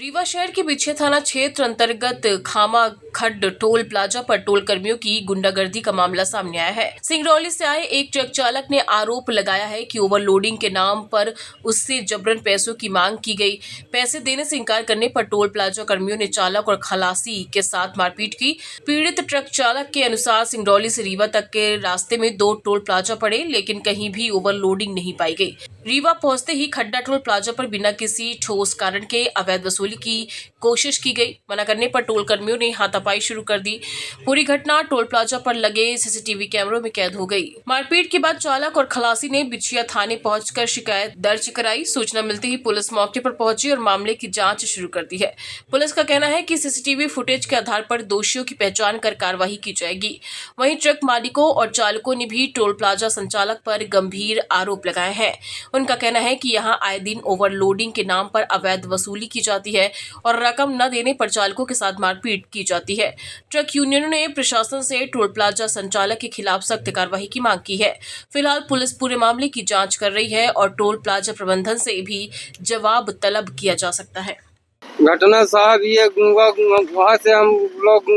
रीवा शहर के बिछिया थाना क्षेत्र अंतर्गत खामा खड्ड टोल प्लाजा पर टोल कर्मियों की गुंडागर्दी का मामला सामने आया है। सिंगरौली से आए एक ट्रक चालक ने आरोप लगाया है कि ओवरलोडिंग के नाम पर उससे जबरन पैसों की मांग की गई। पैसे देने से इनकार करने पर टोल प्लाजा कर्मियों ने चालक और खलासी के साथ मारपीट की। पीड़ित ट्रक चालक के अनुसार सिंगरौली से रीवा तक के रास्ते में 2 टोल प्लाजा पड़े, लेकिन कहीं भी ओवरलोडिंग नहीं पाई गई। रीवा पहुंचते ही खड्डा टोल प्लाजा पर बिना किसी ठोस कारण के अवैध वसूली की कोशिश की गई। मना करने पर टोल कर्मियों ने हाथापाई शुरू कर दी। पूरी घटना टोल प्लाजा पर लगे सीसीटीवी कैमरों में कैद हो गई। मारपीट के बाद चालक और खलासी ने बिछिया थाने पहुंचकर शिकायत दर्ज कराई। सूचना मिलते ही पुलिस मौके पर पहुंची और मामले की जांच शुरू कर दी है। पुलिस का कहना है कि सीसीटीवी फुटेज के आधार पर दोषियों की पहचान कर कार्रवाई की जाएगी। वहीं ट्रक मालिकों और चालकों ने भी टोल प्लाजा संचालक पर गंभीर आरोप लगाए हैं। उनका कहना है कि यहां आए दिन ओवरलोडिंग के नाम पर अवैध वसूली की जाती है और रकम न देने पर चालकों के साथ मारपीट की जाती है। ट्रक यूनियनों ने प्रशासन से टोल प्लाजा संचालक के खिलाफ सख्त कार्रवाई की मांग की है। फिलहाल पुलिस पूरे मामले की जांच कर रही है और टोल प्लाजा प्रबंधन से भी जवाब तलब किया जा सकता है। घटना साहब ये वहाँ से हम लोग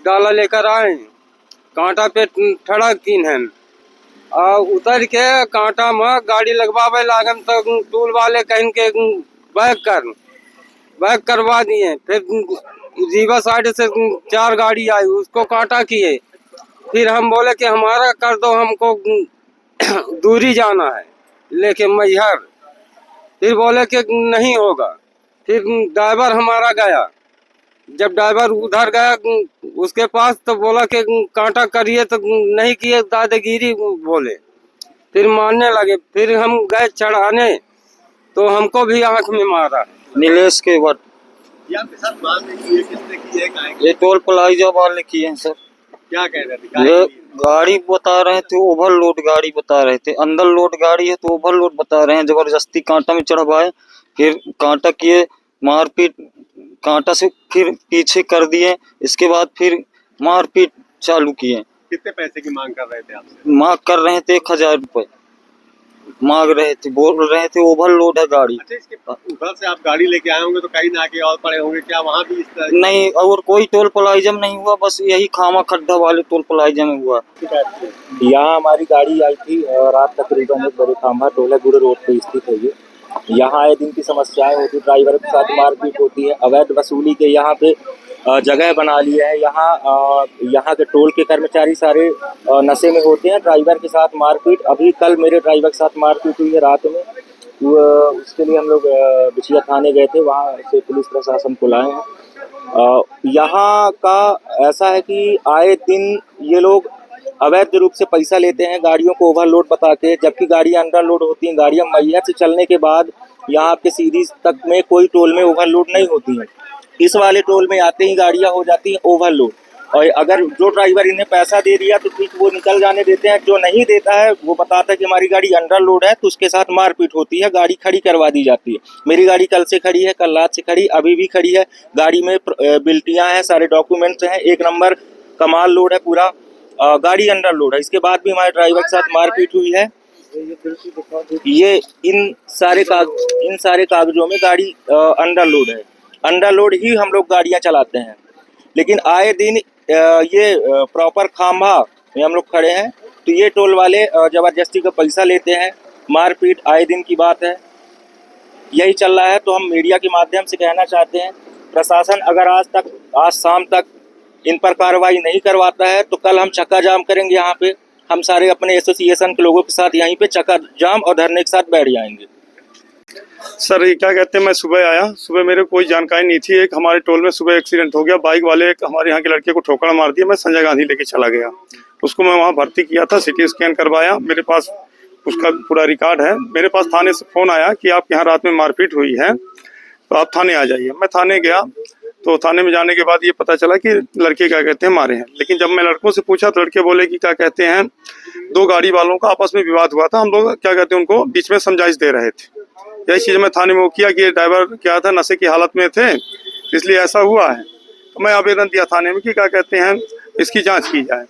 डाला लेकर आए, कांटा पे ठड़ा किन है उतर के कांटा में गाड़ी लगवावे लागन तो टूल वाले कहीं के बैक करवा दिए। फिर रीवा साइड से 4 गाड़ी आई, उसको कांटा किए। फिर हम बोले कि हमारा कर दो, हमको दूरी जाना है लेके मैहर। फिर बोले कि नहीं होगा। फिर ड्राइवर हमारा गया, जब ड्राइवर उधर गया उसके पास तो बोला कि कांटा करिए, तो नहीं किए, दादागिरी बोले। फिर मारने लगे। फिर हम गए चढ़ाने तो हमको भी आंख में मारा। नीलेश के वट आपके साथ मारने की है, किसने की है? ये टोल प्लाजा वाले किए हैं सर। क्या कह रहे थे? ये गाड़ी बता रहे थे, ओवरलोड गाड़ी बता रहे थे। अंदर लोड गाड़ी है तो ओवरलोड बता रहे हैं। जबरदस्ती कांटा में चढ़वाए, फिर कांटा किए, मारपीट, कांटा से फिर पीछे कर दिए। इसके बाद फिर मारपीट चालू किए। कितने पैसे की मांग कर रहे थे आपसे? मांग कर रहे थे 1000 रुपए मांग रहे थे, बोल रहे थे ओवरलोड है गाड़ी। अच्छा, इसके उधर से आप गाड़ी लेके आए होंगे तो कहीं ना आके और पड़े होंगे, क्या वहाँ भी इस तरह? नहीं, और कोई टोल प्लाजा में नहीं हुआ, बस यही खामा खड्डा वाले टोल प्लाजा में हुआ। यहाँ हमारी गाड़ी आई थी रात तकरीबन 1 बजे। खामा टोलागुड़ रोड पे स्थित है ये। यहाँ आए दिन की समस्याएं होती, ड्राइवर के साथ मारपीट होती है, अवैध वसूली के यहाँ पे जगह बना ली है। यहाँ के टोल के कर्मचारी सारे नशे में होते हैं। ड्राइवर के साथ मारपीट, अभी कल मेरे ड्राइवर के साथ मारपीट हुई है रात में। उसके लिए हम लोग बिछिया थाने गए थे, वहाँ से पुलिस प्रशासन को लाए हैं। यहाँ का ऐसा है कि आए दिन ये लोग अवैध रूप से पैसा लेते हैं गाड़ियों को ओवरलोड बता के, जबकि गाड़ियाँ अंडरलोड होती हैं। गाड़ियाँ मैहर से चलने के बाद यहाँ आपके सीधी तक में कोई टोल में ओवरलोड नहीं होती हैं। इस वाले टोल में आते ही गाड़ियाँ हो जाती हैं ओवरलोड। और अगर जो ड्राइवर इन्हें पैसा दे दिया तो ठीक वो निकल जाने देते हैं। जो नहीं देता है वो बताता है कि हमारी गाड़ी अंडरलोड है, तो उसके साथ मारपीट होती है, गाड़ी खड़ी करवा दी जाती है। मेरी गाड़ी कल से खड़ी है, कल रात से खड़ी, अभी भी खड़ी है। गाड़ी में बिल्टियाँ हैं, सारे डॉक्यूमेंट्स हैं, 1 नंबर कमाल लोड है, पूरा गाड़ी अंडरलोड है। इसके बाद भी हमारे ड्राइवर के साथ मारपीट हुई है। ये इन सारे कागजों में गाड़ी अंडरलोड है। अंडरलोड ही हम लोग गाड़ियां चलाते हैं, लेकिन आए दिन ये प्रॉपर खामा में हम लोग खड़े हैं तो ये टोल वाले जबरदस्ती का पैसा लेते हैं। मारपीट आए दिन की बात है, यही चल रहा है। तो हम मीडिया के माध्यम से कहना चाहते हैं, प्रशासन अगर आज शाम तक इन पर कार्रवाई नहीं करवाता है तो कल हम चक्का जाम करेंगे। यहाँ पे हम सारे अपने एसोसिएशन के लोगों के साथ यहीं पे चक्का जाम और धरने के साथ बैठ जाएंगे। सर ये क्या कहते हैं, मैं सुबह आया, सुबह मेरे कोई जानकारी नहीं थी। एक हमारे टोल में सुबह एक्सीडेंट हो गया, बाइक वाले एक हमारे यहाँ के लड़के को ठोकर मार दिया। मैं संजय गांधी लेके चला गया, उसको मैं वहाँ भर्ती किया था, सिटी स्कैन करवाया, मेरे पास उसका पूरा रिकॉर्ड है। मेरे पास थाने से फोन आया कि आपके यहाँ रात में मारपीट हुई है तो आप थाने आ जाइए। मैं थाने गया तो थाने में जाने के बाद ये पता चला कि लड़के क्या कहते हैं मारे हैं। लेकिन जब मैं लड़कों से पूछा तो लड़के बोले कि क्या कहते हैं 2 गाड़ी वालों का आपस में विवाद हुआ था, हम लोग क्या कहते हैं उनको बीच में समझाइश दे रहे थे। यही चीज़ मैं थाने में वो किया कि ड्राइवर क्या था नशे की हालत में थे, इसलिए ऐसा हुआ है। तो मैं आवेदन दिया थाने में कि क्या कहते हैं इसकी जांच की जाए।